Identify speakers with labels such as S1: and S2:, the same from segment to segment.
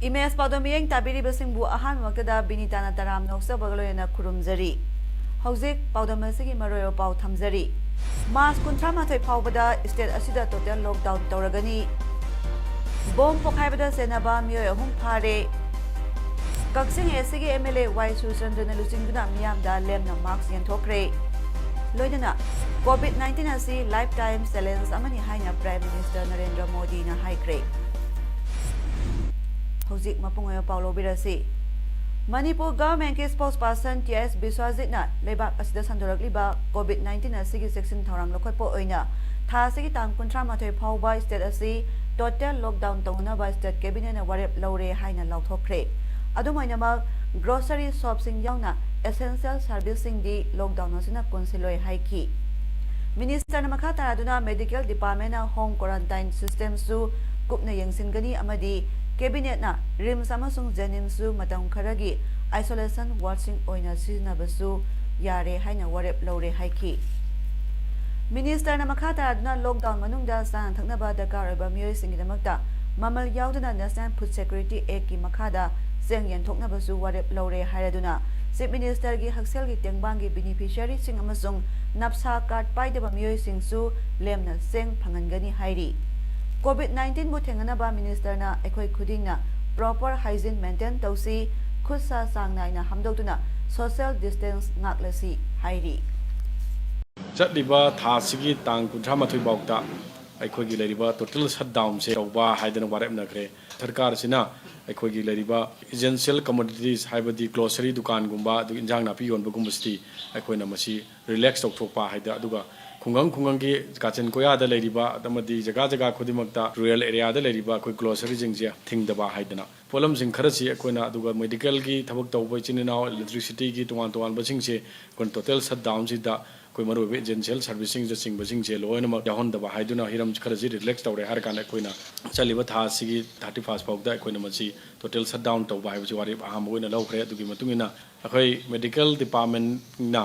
S1: Imes Paodam yang tabiri basing bu ahan waktada Binita na taram noksa bagaloy na kurumzari. Hauzik Paodam asigi maroyo pau thamzari. Mas kuntra mathai phawbada state asida total lockdown tawragani. Bom pokhaibada senaba miyoy ahum phare. Kaksing asigi MLA Y Susandana lusingduna miyamda lemna marks yenthokre. Loidana COVID-19 asi lifetime sentence amani haina Prime Minister Narendra Modi na haikre. Hauzik mapungayo Paulo Birasi. Manipur government ke spokesperson TS Biswajit na lebak asida sandoragliba COVID-19 asigi section thorang lokhoipo oina tha asigi tang kuntra mathoi phawba state asi total lockdown tawna ba state cabinet na warep lawre haina lauthokre adumaina ma grocery shop sing yauna essential service sing di lockdown asina consiloi haiki minister na makha taraduna medical department na home quarantine system su kupna yengsingani amadi Cabinet na Rims amasung Jennings matang kharagi isolation watching oina sinabasu yare haina warep lawre haiki. Minister na makha taraduna lockdown manungda san thaknaba dakar oiba miyoi singidamakta mamal yauduna National Food Security Act ki makhada seng yen thoknabasu warep lawre hairaduna Chief Minister gi haksel gi tengbang gi beneficiary sing amasung napsa card paidaba miyoi singsu lemna seng phangangani hairi. COVID-19 bu thenganaba minister na ekhoi khuding na proper hygiene maintain tausi khutsa sangnai na hamdokuna social distance ngaklasi hairi
S2: chatliba thasigi tang kunthra mathoi bawta ekhoi gi leriba total shutdown se tawba haidana warep nakre sarkar sina ekhoi gi leriba essential commodities haibadi grocery dukan gumba du injang napi yon bagum basti ekhoi na masi relax tokthokpa haida aduga khungang ki kachin koya da leriba damadi jaga khudimakta rural area da leriba koi grocery jingje thingdaba haidana polam jing kharasi akoina aduga medical gi thabak tawbai chinina electricity gi tuan basing se kon total shutdown si da koi maru essential servicing je sing basing je loina ma yahon daba haiduna hiram kharasi relax tawre har kana koina chaliba tha sigi 31 pawda koina masi total shutdown tawba haibji wari aham goina lawkhre adugi matungina akhoi medical department na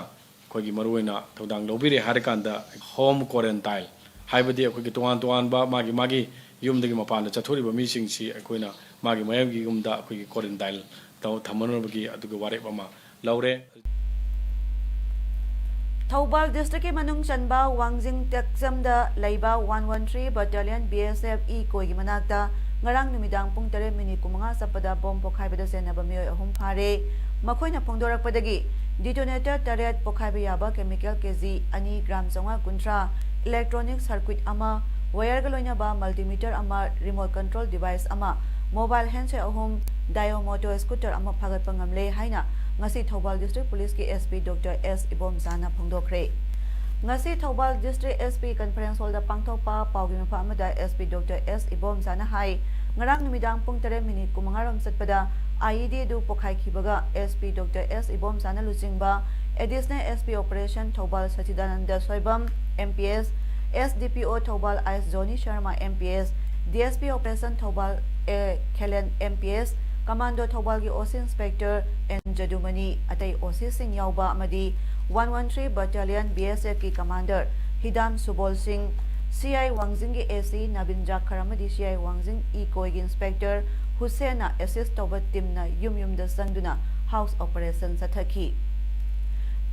S2: Kogi Maruina, Todang Lobiri Harikanda, home quarantine. Hybrid, Tuan ba Magi, Yum the Gimapan, the Chatori missing si Aquina, Magi Mayagi Gumda, Kogi quarantine, Tamanobagi, Adugawarepama, Laure.
S1: Taubal District Manung Chanba, Wangjing Texam the Laiba 113 Battalion BSF E Kogi Manakta, Ngarang Numidang Pungtare Mini Kumanga Sapada Bom Pokhaibada Senabamio Home Pare, Makoina Pongdora Padagi. Detonator Taret Pokhaibiyaba chemical kg ani gram zonga kuntra electronic circuit ama wire galoina ba multimeter ama remote control device ama mobile handset ahum dio motor scooter ama phagat pangamle haina ngasi Thobal District Police ki SP Dr S Ibom Zana phongdokre ngasi Thobal District SP conference hall da pangthokpa pawgi mafa amada SP Dr S Ibom Zana hai ngarang numidang pung 3 minute kumangaram satpada IED du pokhai khibaga SP Dr S Ibom Sana Lucingba additional SP operation Thobal Sachidananda Soibam MPS SDPO Thobal IS Zoni Sharma MPS DSP operation Thobal Kelen MPS Commando Thobal gi OC Inspector N Jadumani atai OC Singh Yauba amadi 113 Battalion BSF ki Commander Hidam Subol Singh CI Wangjing gi AC Nabinja Karamadi CI Wangjing E Koi gi Inspector Husseina assist toba team na yum da sangduna house operation sathaki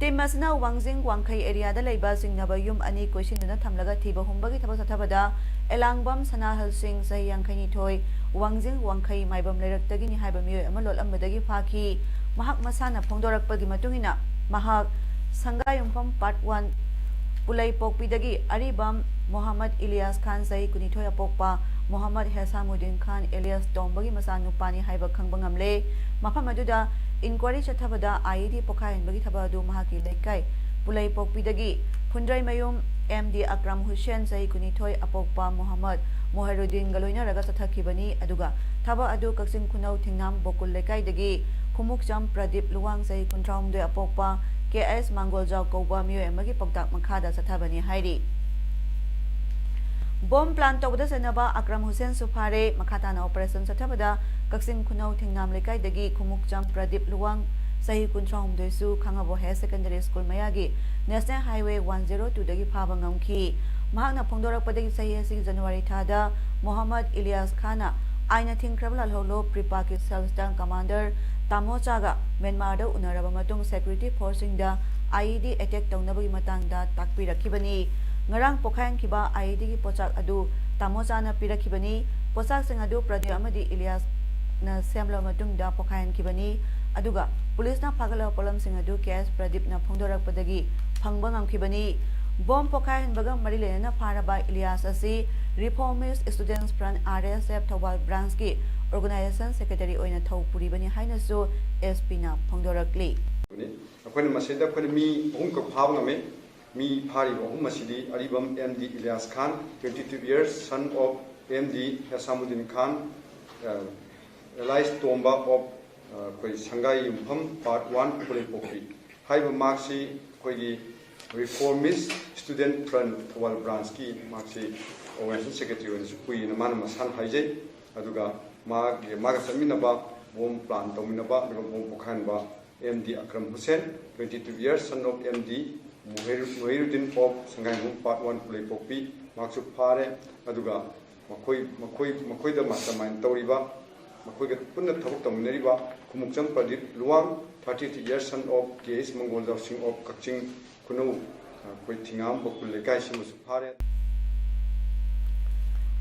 S1: team masna Wangjing Wangkhai area da leiba singnaba yum ani question na thamlaga thiba humbagi thaba sathabada elangbam sanahal singh sahi yangkhani thoi Wangjing Wangkhai maibam leiraktagi ni haiba mioi amalol ambadagi phaki mahak masana phongdorakpagi matungina mahak sangayumpham part 1 Pulai Pokpidagi Aribam Muhammad Ilyas Khan Sahi Kunithoya Pokpa Muhammad Hesamuddin Khan Elias Tombagi Masanu Pani Haiba Kangbangamle Mafamaduda inquiry Chathabada IED Pokain Bagi Thabadu Mahaki Lekai Pulai Pokpidagi Pundrai Mayum MD Akram Hussein Sahi Kunithoi Apokpa Muhammad Mohiruddin Galoina Raga Sathakibani Aduga Thaba Adu Kaksin Kunau Thingnam Bokul Lekai Dagi Kumukjam Pradip Luwang Sahi Kuntraum De Apokpa KS Mangoljau Koba Mio Emagi Poktak Makada Sathabani Hairi Bomb plant tawda senaba Akram Hussein Sufare Makatana Operation Sathabada Kaksin Kunau Thingnam Lekai Dagi Kumukjam Pradip Luwang Sahi Kuntraum Desu Kangabo High Secondary School Mayagi National Highway 102 Dagi Phaba Ngamki Mahakna Phongdorakpadagi Sahi Asi January Thada Muhammad Ilyas Khana Aina Thingkrabla Holo Pripaki Self-Stand Commander Tamo Chaga Myanmar da Unaraba Matung Security Forcing da IED attack tawnabagi matangda takpirakibani Ngarang Pokhayan Kiba IED gi pochak adu Tamo Chana pirakibani pochak sing adu Pradip amadi Ilyas na semla matungda Pokhayan Kibani aduga police na phagala polam sing adu KS Pradip na phongdorakpadagi phangba ngamkibani Bomb Pokhayan baga marilena na pharaba Ilyas asi Reformist Students Front RSF Thawal Branch ki Organization Secretary oina thau puribani haina so SP na phongdorakli
S3: Akhoina masida khone mi ohum ka phab ngame mi phari ohum masidi aribam MD Ilyas Khan 22 years son of MD Hasamuddin Khan realized tomba of koi Shanghai Yumpham part 1 Pule Pokri haiba marksi koi Reformist Student Front Thawal Branch ki marksi Organization Secretary oina kui na man masan haije aduga maga saminaba bom plan tominaba bom pokhanba MD Akram Hussein 22 years son of MD Mohiruddin of Shanghai part 1 Pule Pokpi maksu phare aduga makoi da mastermind tawriba makoi ga punna thabuk taminariba Kumukjam Pradip Luwang 32 years son of KS Mangoljau Singh of Kakching Kunau koi thingam bokul lekai simusu phare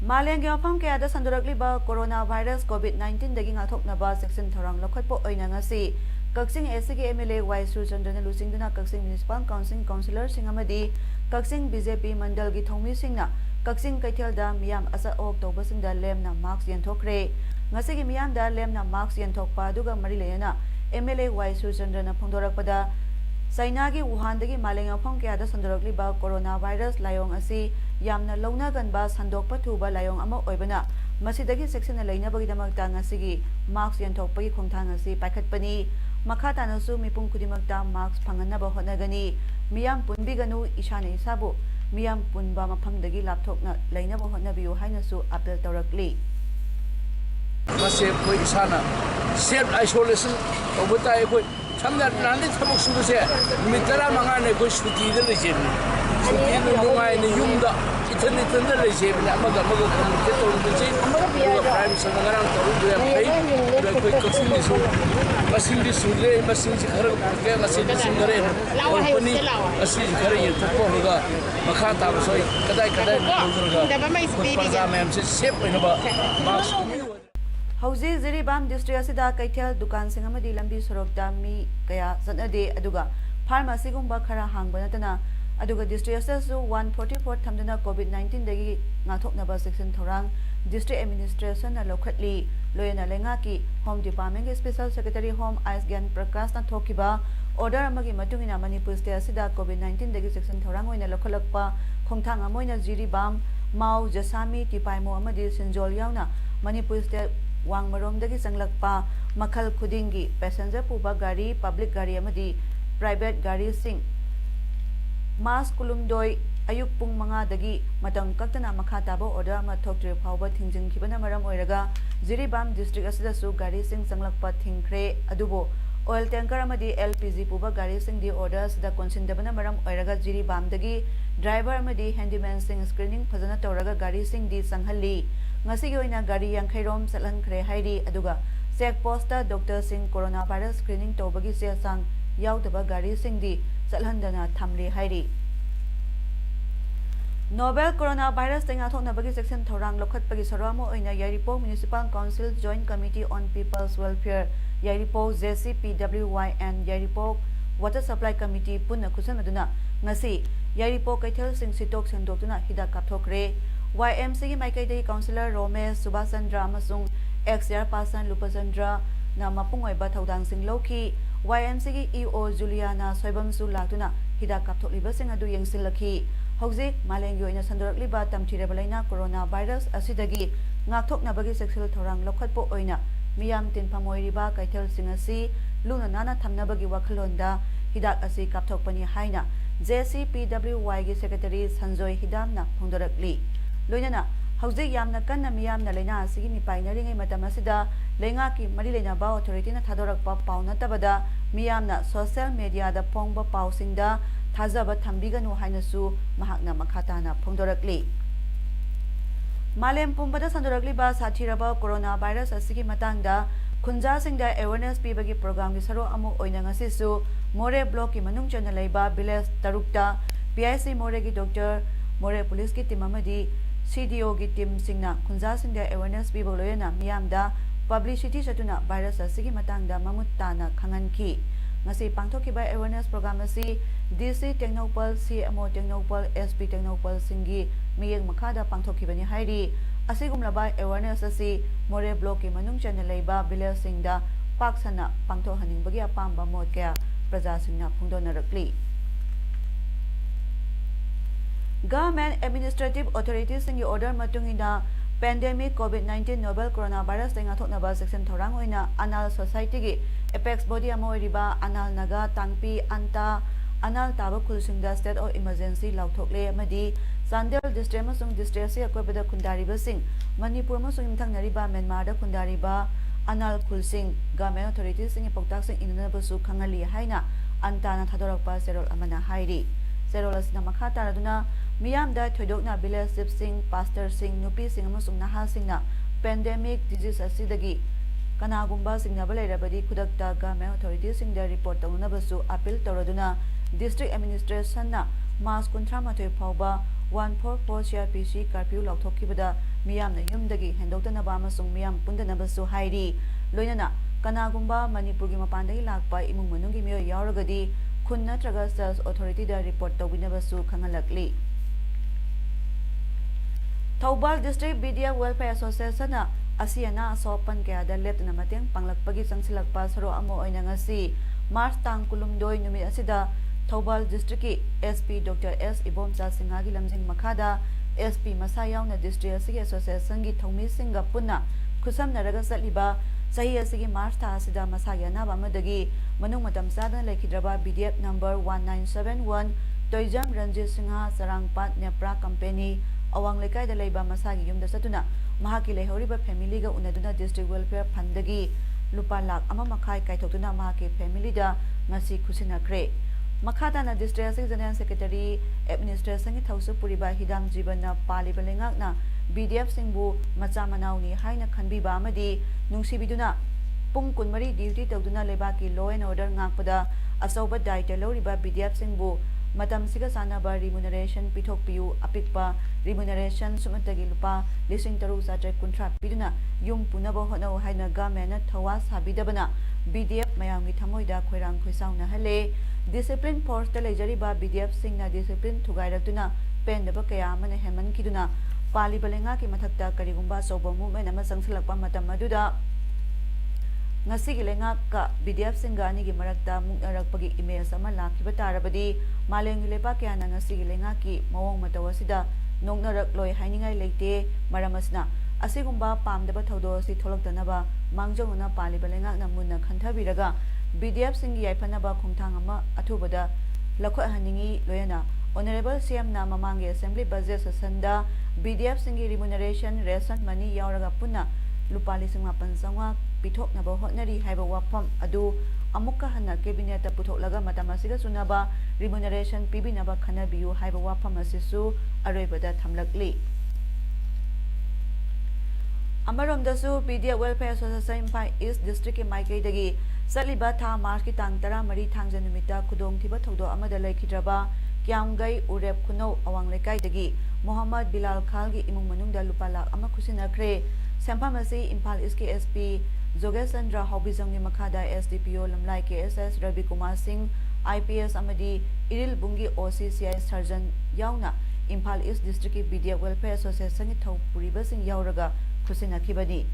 S1: Malengi mafam kayada sandurakliba coronavirus COVID-19 dagi ngathoknaba section thorang lokhatpo oina ngasi Kakching SG MLA Y Surchandana Lusingduna Kakching Municipal Council Councillor Singamadi Kakching BJP Mandal gi thongmi singna Kakching Kaithelda miyam asa ok tobasingda lemna marks yenthokre ngasi gi miyam da lemna marks yenthokpa aduga mari leyana MLA Y Surchandana phongdorakpada Sainagi Wuhan dagi Malengi mafam kayada sandurakliba coronavirus layong asi yamna launa ganba sandokpa thuba layong ama oibana masidagi section na lainabagi damakta ngasigi marks yenthokpagi khongthang asi paikhatpani Makata su mipung kudimakta marks panganaba honagani miyam punbiganu ishana isabu miyam punba mafamdagi laptopna lainaba honabiyu haina su appeal tawrakli
S4: Masih koi isana self isolation obutai koi samna nani thamuk subuse mitara mangane koi suti de lejem suti no nungai ne yumda ithan de lejem na amaga ke to lejem prime sangarang to du pai koi kaksin ni su masing di sudre masing si khar ke masing di singare company asi khar ye thako hoga makata soi kadai parza mem se sep ina ba max
S1: Hauzi Ziribam District asida Kaithel Dukan Singamadi Lambi Sorokda mi kaya zanade aduga pharmacy gumba khara hangba natana aduga district asasu 144 thamdana COVID-19 dagi ngathoknaba section thorang district administration na lokhatli loyana lenga ki home department ki special secretary home Aisgyan Prakash na thokiba order amagi matungina Manipur state asida COVID-19 dagi section thorang oina lokhalakpa khongthang amoina Ziribam Mau Jasami Tipaimo amadi Sinjol yauna Manipur state Wangmarom dagi sanglakpa makhal khudingi passenger puba gari public gari amadi private gari sing mas kulumdoi ayuk pung manga dagi matang kaktana makhataba order ma thoktre phawba thingjing khibana maram oiraga Ziribam district asida su gari sing sanglakpa thingkhre adubo oil tanker amadi LPG puba gari sing di orders da konsindabana maram oiraga Ziribam dagi driver amadi handyman sing screening phajana tawraga gari sing di sanghalli Ngasigi oina gari yankhairom salan khre hairi aduga check post ta Dr Singh coronavirus screening tobagi se sang yaudaba gari sing di salhandana thamli hairi Novel coronavirus tenga thonabagi section thorang lokhatpagi saramo oina Yairipo Municipal Council Joint Committee on People's Welfare Yairipo JCPWYN Yairipo Water Supply Committee punna khusanaduna ngasi Yairipo Kaithel sing sitok sendokuna hidak kapthokre YMC ki Maikai Councillor Romesh Subhasandra amasung ex-chairperson Lupasandra na mapungoiba thaudang sing loki YMC ki EO Juliana Soibam su latuna hidak kapthokliba sing adu yengsilakhi ꯍꯧꯖꯤꯛ ꯃꯥꯂꯦꯝꯒꯤ ꯑꯣꯏꯅ ꯁꯟꯗꯣꯔꯛꯂꯤꯕ ꯇꯝꯊꯤꯔꯕ ꯂꯩꯅꯥ corona virus ꯑꯁꯤꯗꯒꯤ ꯉꯥꯛꯊꯣꯛꯅꯕꯒꯤ ꯆꯦꯛꯁꯤꯜ ꯊꯧꯔꯥꯡ ꯂꯧꯈꯠꯄ ꯑꯣꯏꯅ ꯃꯤꯌꯥꯝ ꯇꯤꯟꯐꯝ ꯑꯣꯏꯔꯤꯕ ꯀꯩꯊꯦꯜꯁꯤꯡ ꯑꯁꯤ ꯂꯨꯅ ꯅꯥꯟꯅ ꯊꯝꯅꯕꯒꯤ ꯋꯥꯈꯜꯂꯣꯟꯗ ꯍꯤꯗꯥꯛ ꯑꯁꯤ ꯀꯥꯞꯊꯣꯛꯄꯅꯤ ꯍꯥꯏꯅ JCPWYꯒꯤ ꯁꯦꯀ꯭ꯔꯦꯇꯔꯤ ꯁꯟꯖꯣꯏ ꯍꯤꯗꯥꯝꯅ ꯐꯣꯡꯗꯣꯔꯛꯂꯤ ꯂꯣꯏꯅꯅ ꯍꯧꯖꯤꯛ ꯌꯥꯝꯅ ꯀꯟꯅ ꯃꯤꯌꯥꯝꯅ ꯂꯩꯅꯥ ꯑꯁꯤꯒꯤ ꯃꯤꯄꯥꯏꯅꯔꯤꯉꯩ ꯃꯇꯝ ꯑꯁꯤꯗ ꯂꯩꯉꯥꯛꯀꯤ ꯃꯔꯤ ꯂꯩꯅꯕ ꯑꯣꯊꯣꯔꯤꯇꯤꯅ ꯊꯥꯗꯣꯔꯛꯄ ꯄꯥꯎ ꯅꯠꯇꯕꯗ ꯃꯤꯌꯥꯝꯅ ꯁꯣꯁꯤꯌꯦꯜ ꯃꯤꯗꯤꯌꯥꯗ ꯐꯣꯡꯕ ꯄꯥꯎꯁꯤꯡꯗ ꯊꯥꯖꯕ ꯊꯝꯕꯤꯒꯅꯨ ꯍꯥꯏꯅꯁꯨ ꯃꯍꯥꯛꯅ ꯃꯈꯥ ꯇꯥꯅ ꯐꯣꯡꯗꯣꯔꯛꯂꯤ ꯃꯥꯂꯦꯝ ꯄꯨꯝꯕꯗ ꯁꯟꯗꯣꯔꯛꯂꯤꯕ ꯁꯥꯊꯤꯔꯕ ꯀꯣꯔꯣꯅꯥ ꯚꯥꯏꯔꯁ ꯑꯁꯤꯒꯤ ꯃꯇꯥꯡꯗ ꯈꯨꯟꯖꯥꯁꯤꯡꯗ ꯑꯦꯋꯦꯌꯔꯅꯦꯁ ꯄꯤꯕꯒꯤ ꯄ꯭ꯔꯣꯒ꯭ꯔꯥꯝꯒꯤ ꯁꯔꯨꯛ ꯑꯃ ꯑꯣꯏꯅ ꯉꯁꯤꯁꯨ ꯃꯣꯔꯦ ꯕ꯭ꯂꯣꯛꯀꯤ ꯃꯅꯨꯡ ꯆꯟꯅ ꯂꯩꯕ ꯚꯤꯂꯦꯖ 6ꯇ PIC ꯃꯣꯔꯦꯒꯤ ꯗꯣꯛꯇꯔ ꯃꯣꯔꯦ ꯄꯨꯂꯤꯁꯀꯤ ꯇꯤꯝ ꯑꯃꯗꯤ CDOꯒꯤ ꯇꯤꯝꯁꯤꯡꯅ ꯈꯨꯟꯖꯥꯁꯤꯡꯗ ꯑꯦꯋꯦꯌꯔꯅꯦꯁ ꯄꯤꯕ ꯂꯣꯏꯅꯅ ꯃꯤꯌꯥꯝꯗ ꯄꯕ꯭ꯂꯤꯁꯤꯇꯤ ꯆꯠꯇꯨꯅ ꯚꯥꯏꯔꯁ ꯑꯁꯤꯒꯤ ꯃꯇꯥꯡꯗ ꯃꯃꯨꯠ ꯇꯥꯅ ꯈꯪꯍꯟꯈꯤ ngasi pangthokkiba awareness program asi DC Technopal CMO Technopal SP Technopal singi miyeng makhada pangthokkibani hairi asigumlaba awareness asi more block ki manung chana leiba village singda paksana pangthohaningbagi apamba mot kya praja singna phungdonarakli Government Administrative Authorities singi order matungina Pandemic COVID-19 Novel Coronavirus tenga thoknaba section thorang oina Anal Society gi Apex body amo riba Anal Naga Tangpi Anta Anal Taba Kulsingda State of Emergency lauthokle amadi Sandel District amasung District asi akoibada khundariba sing Manipur amasung imthangnariba Myanmar da khundariba Anal Kulsing Government Authorities singi poktak sing inanabasu khangali haina Anta na thadorakpa serol amana hairi serol asina makha taraduna Miyamda thoidokna village sing pastor sing nupi sing amasung naha singna pandemic disease asidagi kanagumba singna balairabadi khudakta government authorities singda report tawnabasu appeal tawraduna district administration na mas kunthra mathoi phawba 144 CRPC curfew lauthokibada miyamna yumdagi hendoktanaba amasung miyam pundanabasu hairi loinana kanagumba manipurgi mapandagi lakpa imung manungi miyo yauragadi khun natraga sales authority da report tawbinabasu khangalakli Thobal District BDF Welfare Association na asiana sopan kaya da leptna mateng panglakpagi sangsilakpa saro amo oina ngasi March tang kulumdoi numit asida Thobal District ki SP Dr. S Ibomcha Singha gi lamjing makhada SP Masayaw na District asigi Association gi thomi singa punna khusam naraga satliba sahi asigi March ta asida masayana bamadagi manung matam sada lekhidraba BDF number 1971 Toijam Ranjit Singha Sarangpat Nepra Company Awang lekai da leiba masagi yumda satuna mahaki lehoriba family ga unaduna district welfare fund dagi lupa lakh ama makhai kaithokuna mahaki family da ngasi khusinakre makhada na district asik general secretary administration gi thausu puriba hidam jibana paliba lengak na BDF singbu macha manauni haina khanbiba amadi nungsibiduna pung kunmari duty tawduna lebaki law and order ngakpada asoba daita loriba BDF singbu matam siga sanaba remuneration pithokpiu apikpa remuneration sumatagi lupa lising taru sajai kuntra piduna yum punaba honau haina government thawa sabidabana BDF mayamgi thamoida khoirang khoisauna hale discipline force ta lejariba BDF singna discipline thugairatuna pendaba kaya amane heman kiduna pali balenga ki mathakta karigumba sobo movement ama sangsilakpa matam aduda ngasi gilenga ka BDF singani gi marakta muknarakpagi emails ama lakhiba tarabadi malengi lepa kya na ngasi gilenga ki mawong matawasida nongnarak loi hainingai leite maramasna asigumba pamdaba thodo si tholoktanaba mangjongna paliba lenga na munna khanthabiraga BDF singi yaifanaba khongthang ama athubada lakhwa haningi loyana honorable CM na mamangi assembly budget session da BDF singi remuneration ration money yauraga punna lupa lising 800 pithoknaba hotnari haiba wafam adu amukka hanna cabinet ta puthoklaga matamasiga sunaba remuneration pibinaba khanabiyu haiba wafam asisu aroibada thamlakli amaromdasu BDF Welfare Association Imphal East District ki maikai dagi satliba tha March ki tang 13 thangja numita khudong thiba thodo amada laikhidraba kyamgai urep khunau awang lekai dagi Muhammad Bilal Khal gi imung manungda lupa lakh ama khusinakre Sampamasi Imphal East ki SP Jogesandra Hobizongi Makhada SDPO Lamlai KSS Ravi Kumar Singh IPS amadi Iril Bungi OCCI Surgeon yauna Imphal East District ki BDF Welfare Association ki thau puriba sing yauraga khusinakibani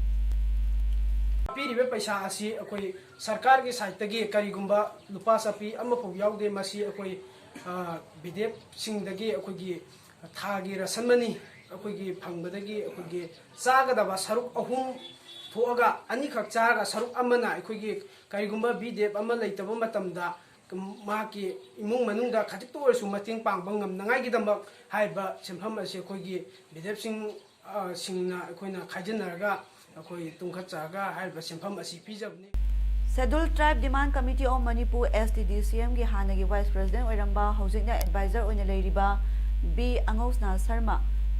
S5: पीरिबे पैसा असी अकोई सरकार के site तगी करीगुंबा लुपा सपी अमफो याउदे मसी अकोई ꯕꯤꯗꯦꯞꯁꯤꯡꯗꯒꯤ ꯑꯩꯈꯣꯏꯒꯤ ꯊꯥꯒꯤ ꯔꯁꯟ ꯃꯅꯤ ꯑꯩꯈꯣꯏꯒꯤ ꯐꯪꯕꯗꯒꯤ ꯑꯩꯈꯣꯏꯒꯤ ꯆꯥꯒꯗꯕ ꯁꯔꯨꯛ ꯑꯍꯨꯝ ꯊꯣꯛꯑꯒ ꯑꯅꯤꯈꯛ ꯆꯥꯔꯒ ꯁꯔꯨꯛ ꯑꯃꯅ ꯑꯩꯈꯣꯏꯒꯤ ꯀꯔꯤꯒꯨꯝꯕ ꯕꯤꯗꯦꯞ ꯑꯃ ꯂꯩꯇꯕ ꯃꯇꯝꯗ ꯃꯍꯥꯛꯀꯤ ꯏꯃꯨꯡ ꯃꯅꯨꯡꯗ ꯈꯖꯤꯛꯇ ꯑꯣꯏꯔꯁꯨ ꯃꯇꯦꯡ ꯄꯥꯡꯕ ꯉꯝꯅꯉꯥꯏꯒꯤꯗꯃꯛ ꯍꯥꯏꯕ ꯁꯦꯟꯐꯝ ꯑꯁꯤ ꯑꯩꯈꯣꯏꯒꯤ ꯕꯤꯗꯦꯞꯁꯤꯡꯅ ꯑꯩꯈꯣꯏꯅ ꯈꯥꯏꯖꯤꯟꯅꯔꯒ ꯑꯩꯈꯣꯏ ꯇꯨꯡꯈꯠꯆꯔꯒ ꯍꯥꯏꯔꯤꯕ ꯁꯦꯟꯐꯝ ꯑꯁꯤ ꯄꯤꯖꯕꯅꯤ
S1: Scheduled Tribe Demand Committee of Manipur STDCM gi hanagi Vice President oiramba hojikna advisor oina leiriba B Angosna Sharma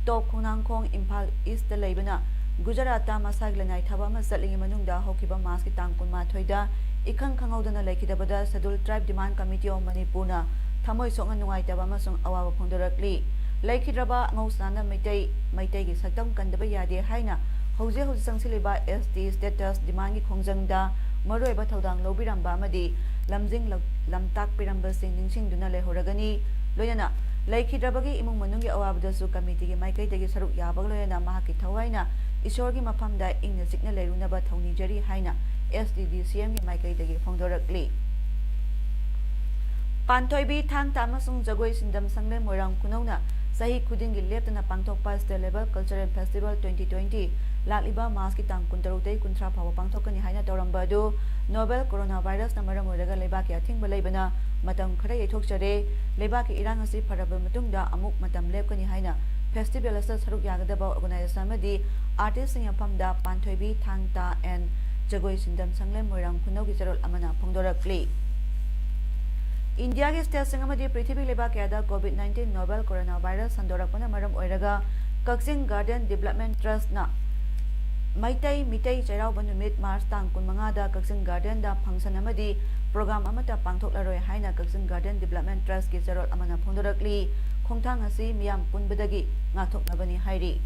S1: Top Khonangkhong Imphal East da leibana Gujarat ta masag lanai thaba ma chatlingi manungda hokiba mas ki tang kun ma thoida ikhang khangaudana leikidabada Scheduled Tribe Demand Committee of Manipur na thamoi songa nungai taba masung awawa phongdorakli leikidraba Angosna na maitai gi saktam kandaba yade haina hauji sangsiliba ST status demand gi khongjangda Maroiba Thaudang Lobiramba Madi Lamjing Lamtak Piramba Sing Ningsing Duna Lehoragani Loyana Laikidrabagi Imung Manungi Awabdasu Committee Maikai Dagi Saruk Yabag Loyana Mahaki Tawaina Isorgi Mapamda Ing Signal Lerunaba Tony Jerry Haina SDDCM Maikai Dagi Fongdorakli Pantoibi Tang Tamasung Jagoi Sindam Sangle Morang Kunona Sahi Kudingi Leptana Pangtokpa State Level Cultural Festival 2020 Latliba Maski Tang Kuntarute Kuntra Power Pangtokani Haina Torambadu Novel Coronavirus Namara Moraga Lebaki Ating Balabana Matam Kara Yetokshare Lebaki Irangasi Paraba Matungda Amuk Matam Lepkani Haina Festival as Saruk Yagadaba Organization Madi Artist in Yapamda Pantoibi Tangta and Jagoi Sindam Sangle Morang Kunogi Sarul Amana Pongdorakli India ki state sangamadi Prithvi Lebaki Ada COVID-19 Novel Coronavirus Sandorakpana Maram Oiraga Kaksing Garden Development Trust na Maitai Mitai Chairau Banumit Mars Tang Kunmangada Kaksing Garden da function amadi program amata pangthoklaroi haina Kaksing Garden Development Trust ki Jarol amana phongdorakli khongthang asi miyam punbadagi ngathoknabani hairi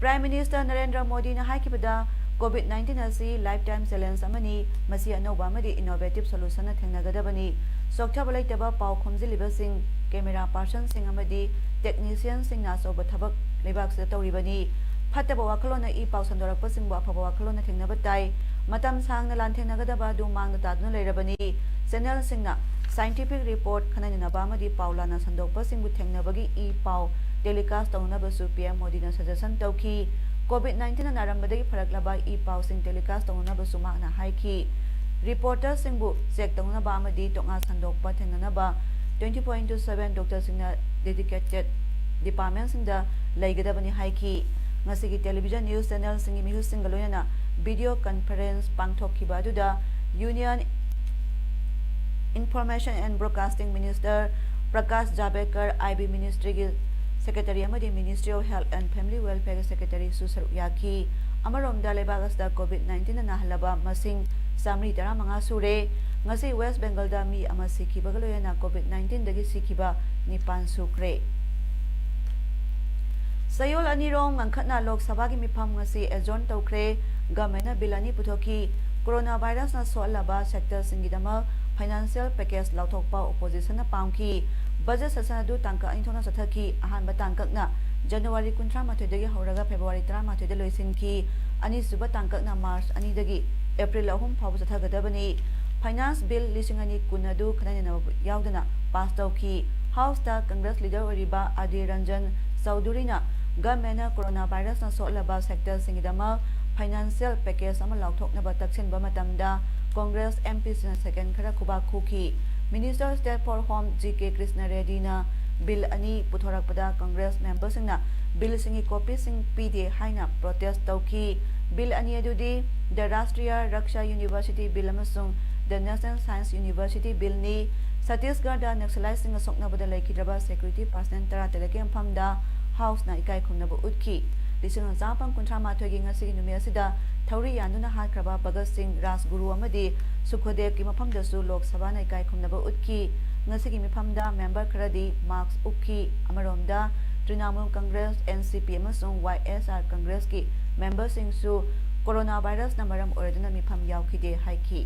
S1: Prime Minister Narendra Modi na haikibada COVID-19 asi lifetime challenge amani masi anoba amadi innovative solution na thengnagadabani sokthaba leitaba pau khomjiliba sing camera person sing amadi technician sing na soba thabak lebak se tawribani Fataba Wakalona e Pausandora Passing Wapapa Wakalona Thingnabatai, Matam Sang Nalan Thingnagadaba do Mang the Tadno Lerabani, Senel Singna, Scientific Report Kanana Bama di Paulana Sando Passing with Tengnabagi e Pau, Telecast on Nabasu PM Modina Suggestion Toki, COVID-19 and Arambadi Paraglaba e Pau Sing Telecast on Nabasumana Haiki, Reporter Singbu, Sekdona Bama di Tonga Sando Patanganaba, 20.27 Dr. Singna dedicated departments in the Lagadabani Haiki. Ngasigi television news channel singi mihu singaloyana video conference pangthokkiba aduda Union Information and Broadcasting Minister Prakash Javadekar IB Ministry gi Secretary amadi Ministry of Health and Family Welfare Secretary Susar Yaki amaromda lebagasda COVID-19 na halaba masing samri tara mga sure ngasi West Bengal da mi ama sikhiba galoyana COVID-19 dagi sikhiba nipan sukre Sayol Anirong ang katna Lok Sabha ki mipam ngasi adjourn tawkre gamena bilani puthoki coronavirus na soalaba sector singidama financial package lauthokpa opposition na pamki budget session adu tangka inthona sathaki ahan batangkak na January 13 dagi hauraga February 13 da loisinki ani suba tangkak na March ani dagi April 3 phaw sathagadabani finance bill lisingani kunadu khanana yaudana pass tawki house ta congress leader oriba Adi Ranjan Saudurina Government coronavirus na soalaba sector singidama financial package ama lauthoknaba taksinba matamda Congress MP na second khara kuba khuki Minister State for Home GK Krishna Reddy na bill ani puthorakpada Congress members na bill singi copy sing PD haina protest tawki bill ani adudi the Rashtriya Raksha University bill amasung the National Science University bill ni Chhattisgarh da naxalizing asoknabada laikidraba security personnel tara teleke amfamda House na ikai khungnaba utki lising zapang kuntrama thogi ngasi numi asida thauri yanuna hakraba Bhagat Singh Rajguru amadi Sukhodev ki mafamda su Lok Sabha na ikai khungnaba utki ngasi ki mifamda member kharadi marks ukki amaromda Trinamool Congress NCP amasung YSR Congress ki member sing su coronavirus na maram oraduna mifam yaukhide haiki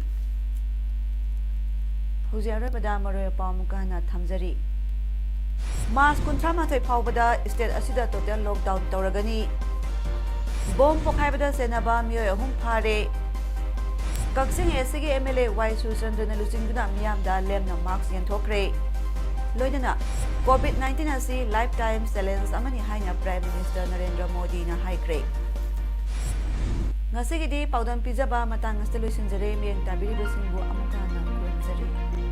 S1: Huziyara bada maroy pamukana thamjari Mas kuntrama thoi phawbada state asida total lockdown tawragani bom pokhaibada senaba miyoi ahum phare Kaksing SG MLA Y Susandana Lusingduna miyamda lemna marks yanthokre Loinana, COVID-19 asi lifetime challenge amani haina Prime Minister Narendra Modi na haikre. Ngasigidi Paodam pijaba matang asta loisinjare miyang tabiri basingbu amuka na kuranjari.